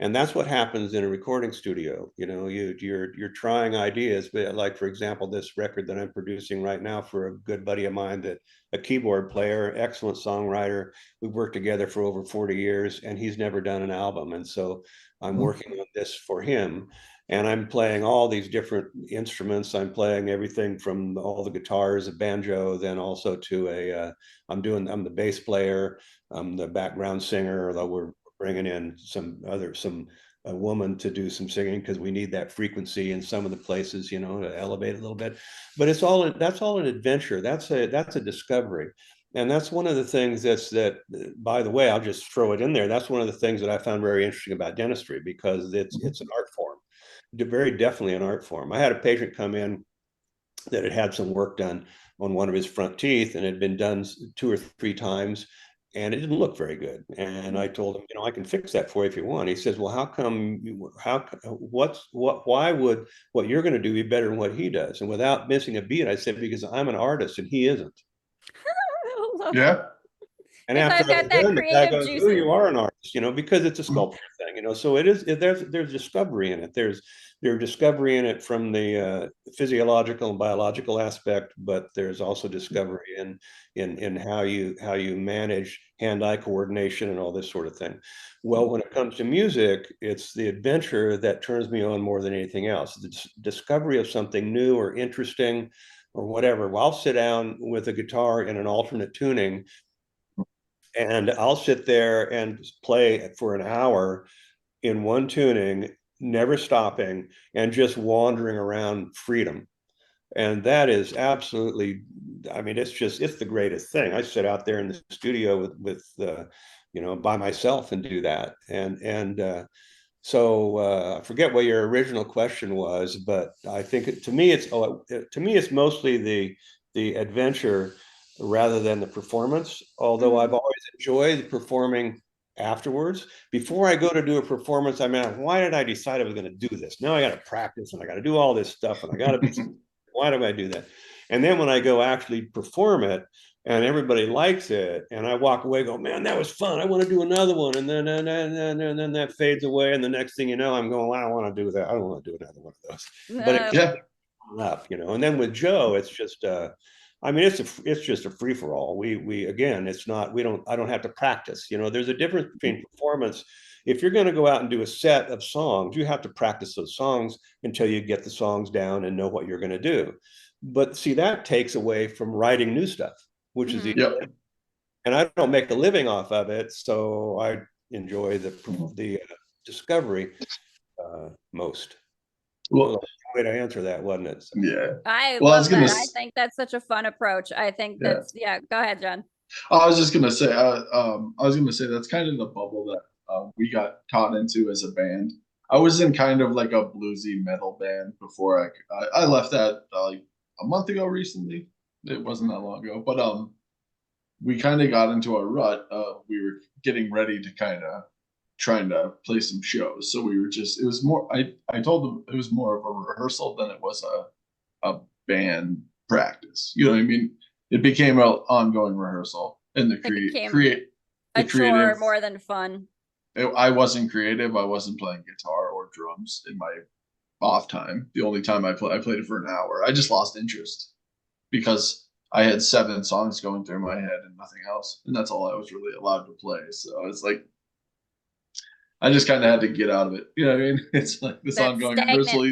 And that's what happens in a recording studio. You know, you're trying ideas, but like, for example, this record that I'm producing right now for a good buddy of mine, that a keyboard player, excellent songwriter. We've worked together for over 40 years, and he's never done an album. And so I'm working on this for him. And I'm playing all these different instruments. I'm playing everything from all the guitars, a banjo, then also to I'm the bass player, I'm the background singer, although we're bringing in a woman to do some singing because we need that frequency in some of the places, you know, to elevate it a little bit. But that's all an adventure. That's a discovery. And that's one of the things by the way, I'll just throw it in there. That's one of the things that I found very interesting about dentistry, because it's an art form, very definitely an art form. I had a patient come in that had some work done on one of his front teeth, and it had been done 2 or 3 times, and it didn't look very good. And I told him, you know, I can fix that for you if you want. He says, well, why would what you're going to do be better than what he does? And without missing a beat, I said, because I'm an artist and he isn't. Yeah. And after I've got that creative juice. "Oh, you are an artist," you know, because it's a sculpture thing, you know. So there's discovery in it. There's discovery in it from the physiological and biological aspect, but there's also discovery in how you manage hand-eye coordination and all this sort of thing. Well, when it comes to music, it's the adventure that turns me on more than anything else. The discovery of something new or interesting or whatever. Well, I'll sit down with a guitar in an alternate tuning, and I'll sit there and play for an hour in one tuning, never stopping, and just wandering around freedom. And that is absolutely, I mean, it's the greatest thing. I sit out there in the studio with by myself and do that. So I forget what your original question was, but I think to me it's mostly the adventure rather than the performance. Although I've always enjoyed performing afterwards. Before I go to do a performance, I mean, why did I decide I was going to do this? Now I got to practice and I got to do all this stuff and I got to be. Why do I do that? And then when I go actually perform it and everybody likes it, and I walk away, go, man, that was fun. I want to do another one. And then that fades away. And the next thing you know, I'm going, well, I don't want to do that. I don't want to do another one of those. But it keeps up, And then with Joe, it's just, I mean, it's just a free for all. We again, it's not. I don't have to practice. There's a difference between performance. If you're going to go out and do a set of songs, you have to practice those songs until you get the songs down and know what you're going to do. But see, that takes away from writing new stuff, which is easy. And I don't make a living off of it, so I enjoy the discovery most. Well, way to answer that, wasn't it? So. Yeah. I love that. I think that's such a fun approach. I think that's Go ahead, John. I was just gonna say, that's kind of the bubble that we got caught into as a band. I was in kind of like a bluesy metal band before I left that like a month ago recently. It wasn't that long ago, but we kind of got into a rut. We were getting ready to kind of trying to play some shows. So we were it was more, I told them it was more of a rehearsal than it was a band practice. You know what I mean? It became an ongoing rehearsal and the chore more than fun. I wasn't creative. I wasn't playing guitar or drums in my off time. The only time I played it for an hour. I just lost interest because I had 7 songs going through my head and nothing else. And that's all I was really allowed to play. So it's like, I just kind of had to get out of it. You know what I mean? It's like this ongoing rehearsal.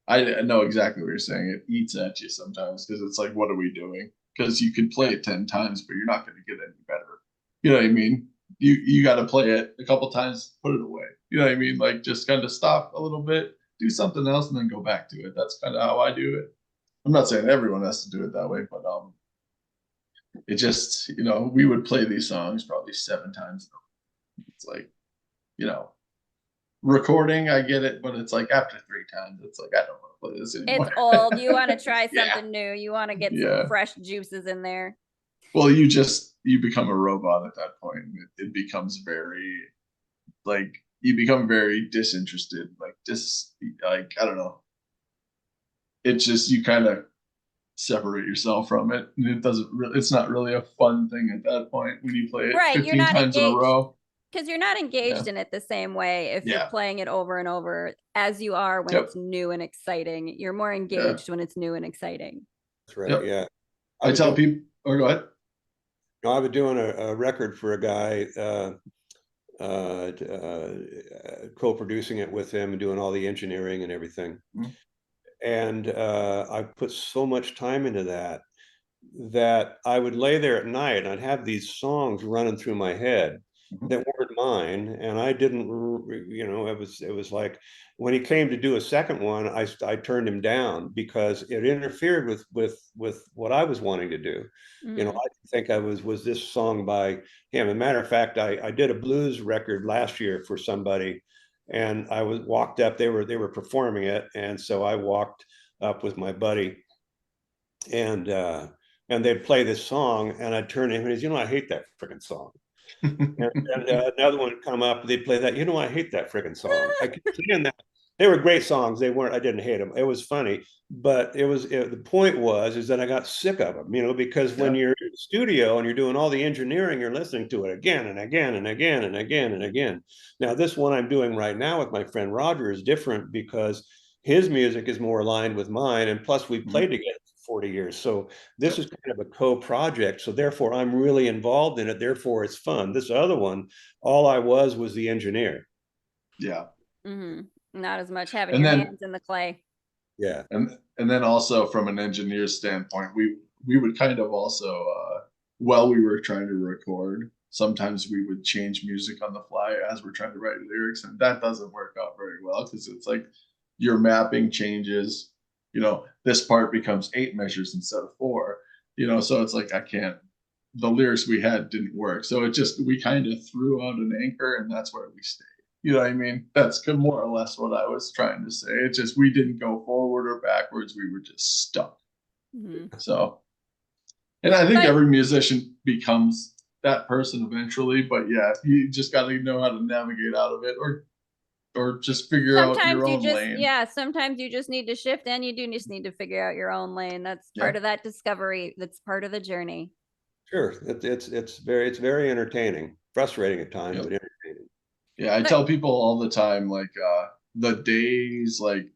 I know exactly what you're saying. It eats at you sometimes because it's like, what are we doing? Because you could play it 10 times, but you're not going to get any better. You know what I mean? You got to play it a couple times, put it away. You know what I mean? Like just kind of stop a little bit, do something else, and then go back to it. That's kind of how I do it. I'm not saying everyone has to do it that way, but it just, we would play these songs probably 7 times. It's like, recording, I get it, but it's like after 3 times, it's like, I don't want to play this anymore. It's old. You want to try something new. You want to get some fresh juices in there. Well, you become a robot at that point. It becomes very, like, you become very disinterested, like, I don't know. It's just, you kind of separate yourself from it. And it's not really a fun thing at that point when you play it 15 times in a row. Because you're not engaged in it the same way if you're playing it over and over as you are when it's new and exciting. You're more engaged when it's new and exciting. That's right. Yeah. I tell people, or go ahead. No, I was doing a record for a guy, co-producing it with him and doing all the engineering and everything. Mm-hmm. And I put so much time into that I would lay there at night and I'd have these songs running through my head that weren't mine, and I didn't, it was like when he came to do a second one, I turned him down because it interfered with what I was wanting to do. I think I was this song by him. As a matter of fact, I did a blues record last year for somebody, and I walked up. They were performing it, and so I walked up with my buddy, and they'd play this song, and I'd turn to him and he's, I hate that freaking song. and another one would come up, they'd play that, I hate that freaking song. I keep saying that. They were great songs. They weren't, I didn't hate them. It was funny, but the point is that I got sick of them, because when you're in the studio and you're doing all the engineering, you're listening to it again and again and again and again and again. Now, this one I'm doing right now with my friend Roger is different because his music is more aligned with mine. And plus we played together for 40 years. So this is kind of a co-project. So therefore I'm really involved in it. Therefore it's fun. This other one, all I was the engineer. Yeah. Mm-hmm. Not as much having your hands in the clay. Yeah. And then also from an engineer standpoint, we would kind of also, while we were trying to record, sometimes we would change music on the fly as we're trying to write lyrics, and that doesn't work out very well because it's like your mapping changes. This part becomes 8 measures instead of 4. So it's like I can't. The lyrics we had didn't work, so we kind of threw out an anchor, and that's where we stayed. You know what I mean? That's more or less what I was trying to say. It's just we didn't go forward or backwards. We were just stuck. Mm-hmm. So, and I think every musician becomes that person eventually. But yeah, you just got to know how to navigate out of it, or just figure out your own lane. Yeah, sometimes you just need to shift, and you do just need to figure out your own lane. That's part of that discovery. That's part of the journey. Sure, it's very entertaining, frustrating at times, but entertaining. Yeah, I tell people all the time, like the days, like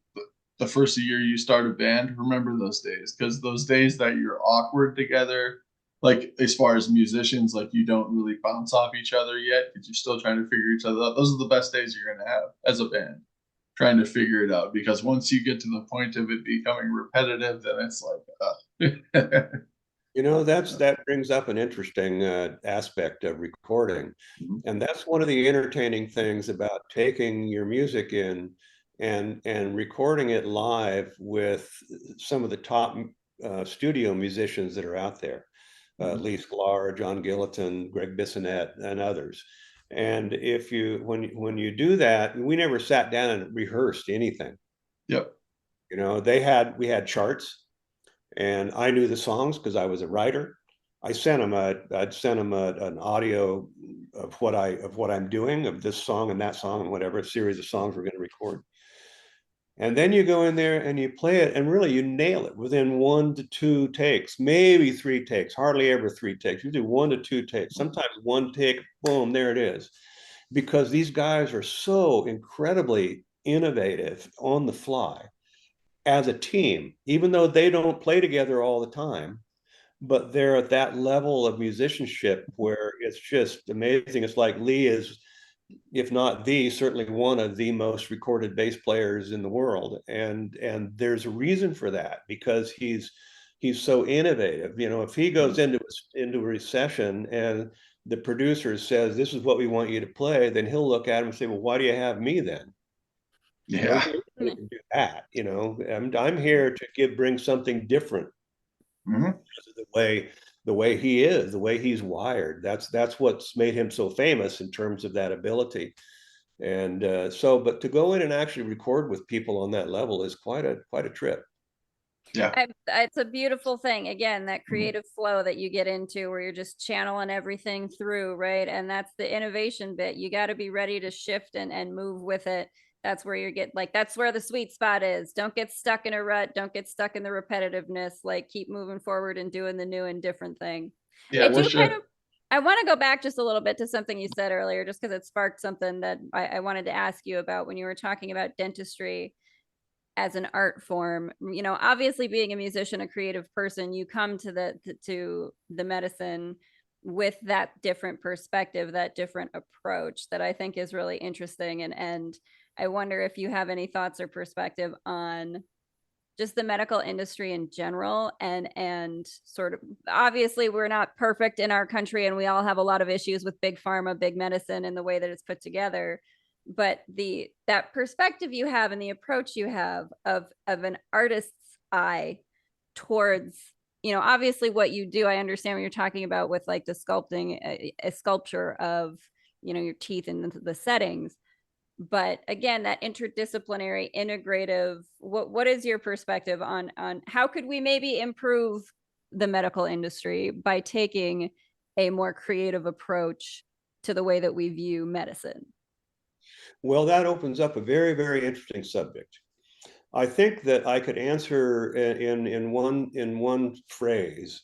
the first year you start a band, remember those days, because those days that you're awkward together, like as far as musicians, like you don't really bounce off each other yet because you're still trying to figure each other out. Those are the best days you're gonna have as a band, trying to figure it out. Because once you get to the point of it becoming repetitive, then it's like, that brings up an interesting aspect of recording. And that's one of the entertaining things about taking your music in and recording it live with some of the top studio musicians that are out there. Lee Sklar, John Gilliton, Greg Bissonette, and others. And when you do that, we never sat down and rehearsed anything. Yep. We had charts. And I knew the songs because I was a writer. I'd sent them an audio of what I'm doing, of this song and that song and whatever series of songs we're going to record. And then you go in there and you play it, and really you nail it within 1 to 2 takes, maybe 3 takes, hardly ever 3 takes. You do 1 to 2 takes, sometimes 1 take, boom, there it is. Because these guys are so incredibly innovative on the fly as a team, even though they don't play together all the time, but they're at that level of musicianship where it's just amazing. It's like Lee is, if not certainly one of the most recorded bass players in the world. And there's a reason for that, because he's so innovative. If he goes into a recession and the producer says, "This is what we want you to play," then he'll look at him and say, "Well, why do you have me then?" Yeah. Nobody can do that. I'm here to bring something different. Because of the way he is, the way he's wired. That's what's made him so famous in terms of that ability. And but to go in and actually record with people on that level is quite a trip. Yeah. It's a beautiful thing. Again, that creative flow that you get into where you're just channeling everything through, right? And that's the innovation bit. You got to be ready to shift and move with it. That's where that's where the sweet spot is. Don't get stuck in a rut. Don't get stuck in the repetitiveness. Like, keep moving forward and doing the new and different thing. Yeah, I want to go back just a little bit to something you said earlier, just because it sparked something that I wanted to ask you about when you were talking about dentistry as an art form. Obviously being a musician, a creative person, you come to the medicine with that different perspective, that different approach that I think is really interesting. And I wonder if you have any thoughts or perspective on just the medical industry in general, and sort of, obviously we're not perfect in our country and we all have a lot of issues with big pharma, big medicine, and the way that it's put together. But that perspective you have and the approach you have of an artist's eye towards, obviously what you do, I understand what you're talking about with like the sculpting, a sculpture of, your teeth in the settings. But again, that interdisciplinary, integrative, what is your perspective on how could we maybe improve the medical industry by taking a more creative approach to the way that we view medicine? Well, that opens up a very, very interesting subject. I think that I could answer in one phrase.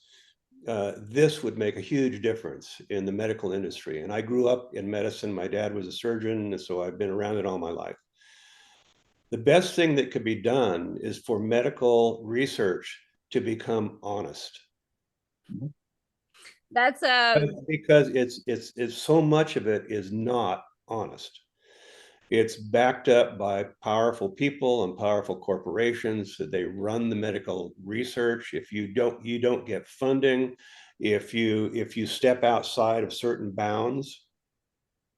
This would make a huge difference in the medical industry. And I grew up in medicine. My dad was a surgeon, so I've been around it all my life. The best thing that could be done is for medical research to become honest. That's because it's so much of it is not honest. It's backed up by powerful people and powerful corporations. They run the medical research. If you don't get funding, if you step outside of certain bounds,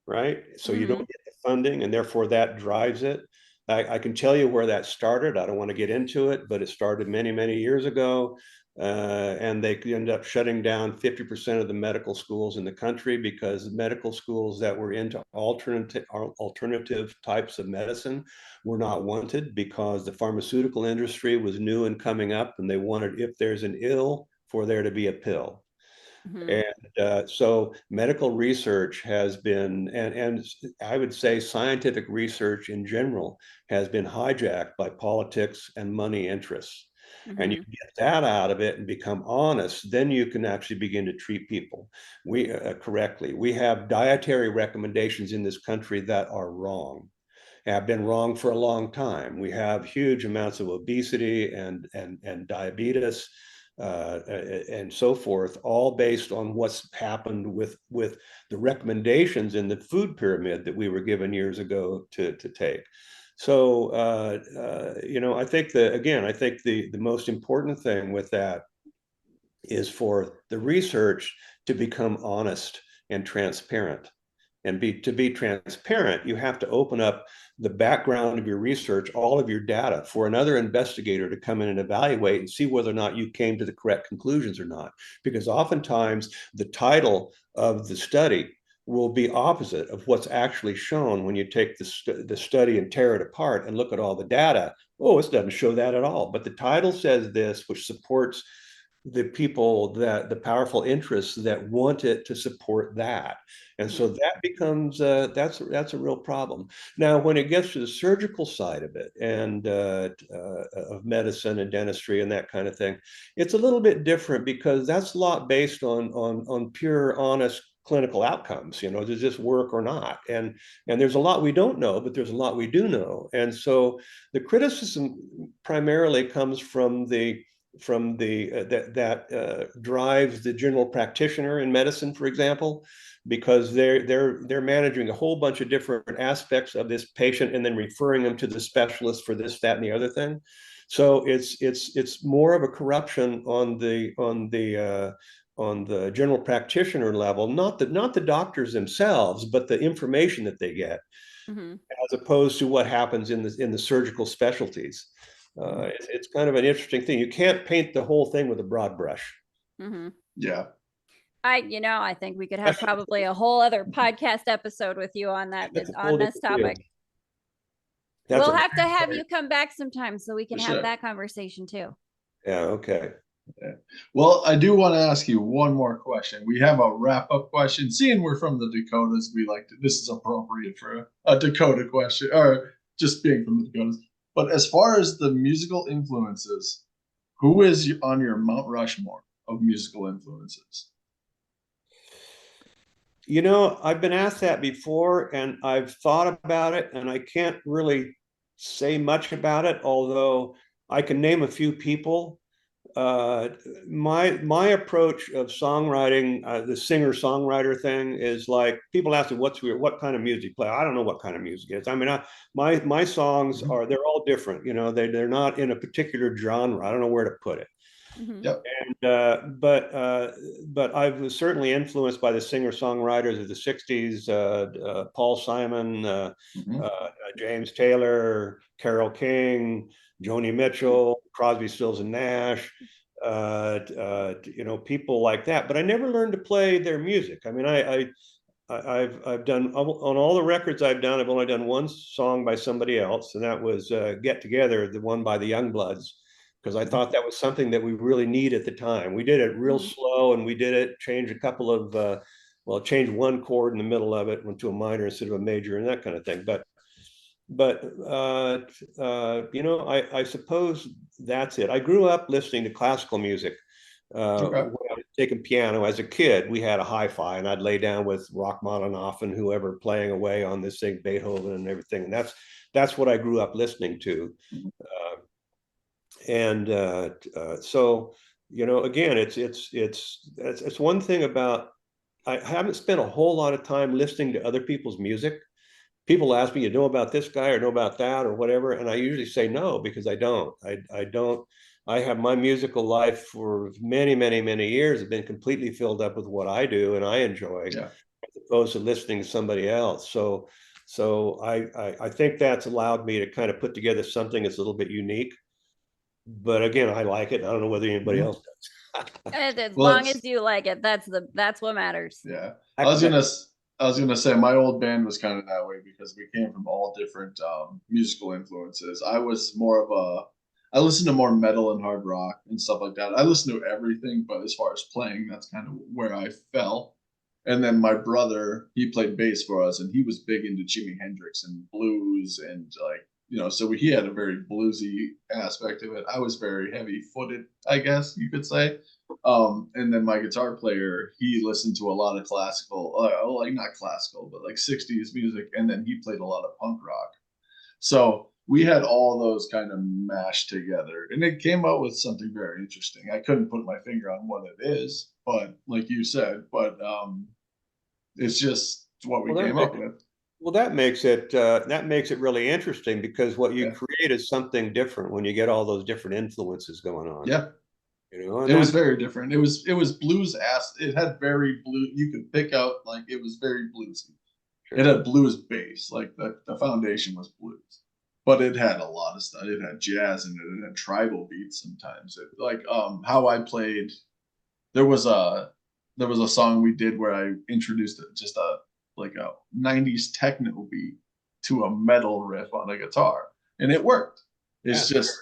right? So you don't get the funding, and therefore that drives it. I can tell you where that started. I don't want to get into it, but it started many, many years ago. And they ended up shutting down 50% of the medical schools in the country because medical schools that were into alternative types of medicine were not wanted because the pharmaceutical industry was new and coming up, and they wanted, if there's an ill, for there to be a pill. And so medical research has been, and I would say scientific research in general has been hijacked by politics and money interests. And you get that out of it and become honest, then you can actually begin to treat people correctly. We have dietary recommendations in this country that are wrong, have been wrong for a long time. We have huge amounts of obesity and diabetes and so forth, all based on what's happened with the recommendations in the food pyramid that we were given years ago to take. So I think the most important thing with that is for the research to become honest and transparent. And to be transparent, you have to open up the background of your research, all of your data, for another investigator to come in and evaluate and see whether or not you came to the correct conclusions or not. Because oftentimes the title of the study will be opposite of what's actually shown when you take the study and tear it apart and look at all the data. Oh, it doesn't show that at all. But the title says this, which supports the people, that the powerful interests that want it to support that. And so that becomes that's a real problem. Now, when it gets to the surgical side of it and of medicine and dentistry and that kind of thing, it's a little bit different because that's a lot based on pure, honest clinical outcomes. Does this work or not? And there's a lot we don't know, but there's a lot we do know. And so the criticism primarily comes from that drives the general practitioner in medicine, for example, because they're managing a whole bunch of different aspects of this patient and then referring them to the specialist for this, that, and the other thing. So it's more of a corruption on the general practitioner level, not the doctors themselves, but the information that they get, as opposed to what happens in the surgical specialties. It's kind of an interesting thing. You can't paint the whole thing with a broad brush. Yeah. I think we could have probably a whole other podcast episode with you on this topic. We'll have to have you come back sometime so we can have that conversation too. Yeah. Okay. Yeah. Well, I do want to ask you one more question. We have a wrap-up question. Seeing we're from the Dakotas, this is appropriate for a Dakota question, or just being from the Dakotas. But as far as the musical influences, who is on your Mount Rushmore of musical influences? I've been asked that before, and I've thought about it, and I can't really say much about it, although I can name a few people. My approach of songwriting, the singer-songwriter thing, is like, people ask me what kind of music play. I don't know what kind of music it is. I mean, my songs they're all different. They're not in a particular genre. I don't know where to put it. Yep. And but I was certainly influenced by the singer-songwriters of the '60s, Paul Simon, James Taylor, Carole King, Joni Mitchell, Crosby, Stills and Nash, people like that. But I never learned to play their music. I mean, I've done, on all the records I've done, I've only done one song by somebody else, and that was Get Together, the one by the Youngbloods, because I thought that was something that we really need at the time. We did it real slow, and we did it, changed a couple of, changed one chord in the middle of it, went to a minor instead of a major and that kind of thing. But I suppose that's it. I grew up listening to classical music. When I was taking piano as a kid, we had a hi-fi, and I'd lay down with Rachmaninoff and whoever playing away on this thing, Beethoven and everything. And that's what I grew up listening to. So again, it's one thing about, I haven't spent a whole lot of time listening to other people's music. People ask me, you know about this guy or know about that or whatever, and I usually say no, because I don't. I don't I have my musical life for many, many, many years have been completely filled up with what I do and I enjoy, Yeah. as opposed to listening to somebody else. So I think that's allowed me to kind of put together something that's a little bit unique. But again, I like it. I don't know whether anybody else does. And as Well, long as you like it, that's what matters. yeah. I was gonna say my old band was kind of that way because we came from all different musical influences. I listened to more metal and hard rock and stuff like that. I listen to everything, but as far as playing, that's kind of where I fell. And then my brother, he played bass for us, and he was big into Jimi Hendrix and blues and like so he had a very bluesy aspect of it. I was very heavy footed, I guess you could say. And then my guitar player, he listened to a lot of classical, like not classical, but like 60s music. And then he played a lot of punk rock. So we had all those kind of mashed together and it came out with something very interesting. I couldn't put my finger on what it is, but like you said, it's just what we Well, came up with. well, that makes it really interesting because what you Yeah. create is something different when you get all those different influences going on. Yeah. And It was very different. It was blues ass. It had very blue. You could pick out like it was very bluesy. It had blues bass, like the foundation was blues, but it had a lot of stuff. It had jazz in it. It had tribal beats sometimes. It like how I played. There was a song we did where I introduced just a like a '90s techno beat to a metal riff on a guitar, and it worked. It's just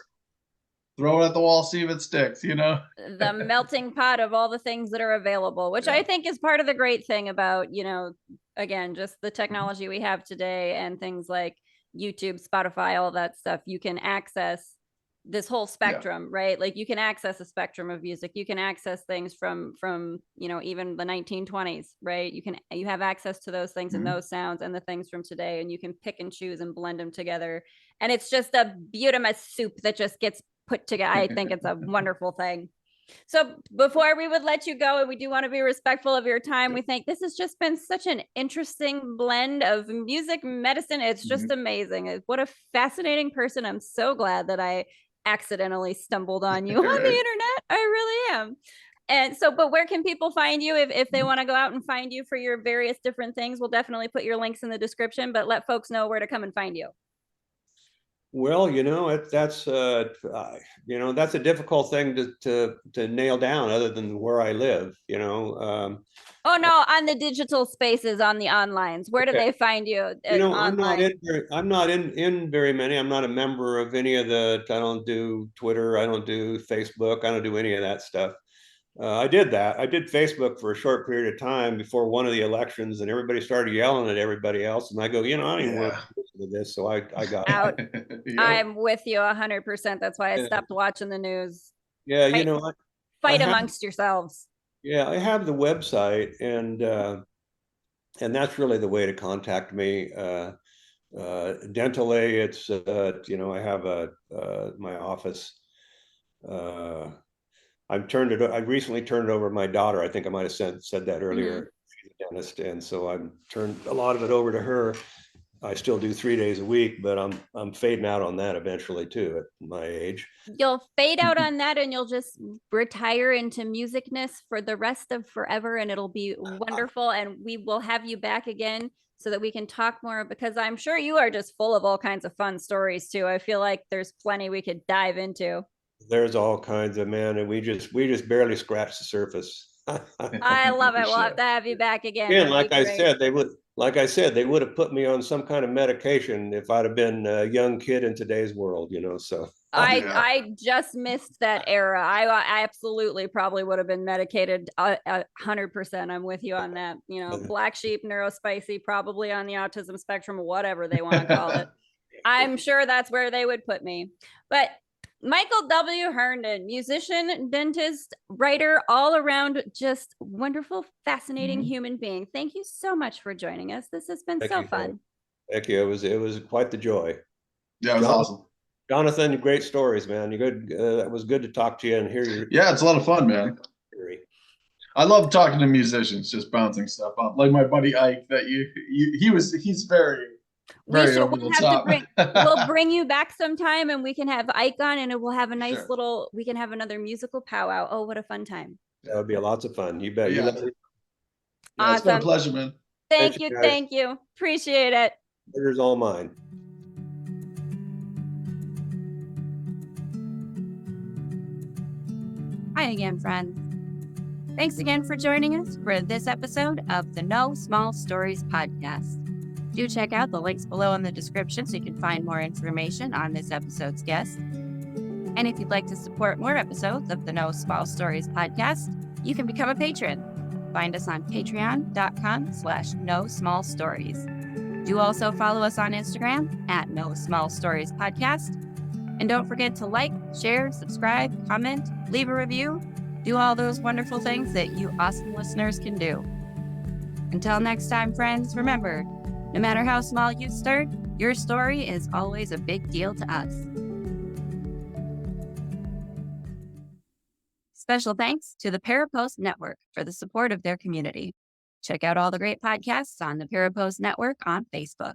throw it at the wall, see if it sticks. The melting pot of all the things that are available, which I think is part of the great thing about, again, just the technology we have today and things like YouTube, Spotify, all that stuff. You can access this whole spectrum, right? Like you can access a spectrum of music. You can access things from even the 1920s, right? You have access to those things and those sounds and the things from today, and you can pick and choose and blend them together. And it's just a beautiful soup that just gets put together. I think it's a wonderful thing. So before we would let you go, and we do want to be respectful of your time, we think this has just been such an interesting blend of music, medicine. It's just amazing. What a fascinating person. I'm so glad that I accidentally stumbled on you on the internet. I really am. And so, but where can people find you if they want to go out and find you for your various different things? We'll definitely put your links in the description, but let folks know where to come and find you. Well, that's that's a difficult thing to nail down, other than where I live. Oh no, on the digital spaces, on the onlines. Where do they find you? I'm not in very many. I'm not a member of any of the. I don't do Twitter. I don't do Facebook. I don't do any of that stuff. I did that. I did Facebook for a short period of time before one of the elections, and everybody started yelling at everybody else. And I go, I don't even want to listen to this. So I got out. I'm with you 100%. That's why I stopped watching the news. Yeah, fight amongst yourselves. Yeah, I have the website, and that's really the way to contact me. Dentally, it's I have my office. I recently turned it over to my daughter. I think I might have said that earlier. She's a dentist, and so I've turned a lot of it over to her. I still do 3 days a week, but I'm fading out on that eventually too at my age. You'll fade out on that and you'll just retire into musicness for the rest of forever, and it'll be wonderful. And we will have you back again so that we can talk more, because I'm sure you are just full of all kinds of fun stories too. I feel like there's plenty we could dive into. There's all kinds of, man, and we just barely scratched the surface. I love it. We'll have to have you back again. Yeah, like I said, they would have put me on some kind of medication if I'd have been a young kid in today's world, so. I just missed that era. I absolutely probably would have been medicated 100%. I'm with you on that. Black sheep, neurospicy, probably on the autism spectrum, whatever they want to call it. I'm sure that's where they would put me. But Michael W. Herndon, musician, dentist, writer, all around just wonderful, fascinating human being. Thank you so much for joining us. This has been so fun. Thank you. It was quite the joy. Yeah, it was awesome. Jonathan, great stories, man. You good? That was good to talk to you and hear your. Yeah, it's a lot of fun, man. I love talking to musicians, just bouncing stuff up. Like my buddy Ike, he's very Very over the top. We'll bring you back sometime and we can have Ike on and we'll have a nice Sure. we can have another musical powwow. Oh, what a fun time. That would be lots of fun. You bet. Yeah. You let me- Yeah, it's been a Awesome. pleasure, man. Thank you, you. guys. Thank you. Appreciate it. Dinner's all mine. Hi again, friends. Thanks again for joining us for this episode of the No Small Stories podcast. Do check out the links below in the description so you can find more information on this episode's guest. And if you'd like to support more episodes of the No Small Stories podcast, you can become a patron. Find us on patreon.com/No Small Stories. Do also follow us on Instagram at No Small Stories podcast. And don't forget to like, share, subscribe, comment, leave a review, do all those wonderful things that you awesome listeners can do. Until next time, friends, remember, no matter how small you start, your story is always a big deal to us. Special thanks to the Parapost Network for the support of their community. Check out all the great podcasts on the Parapost Network on Facebook.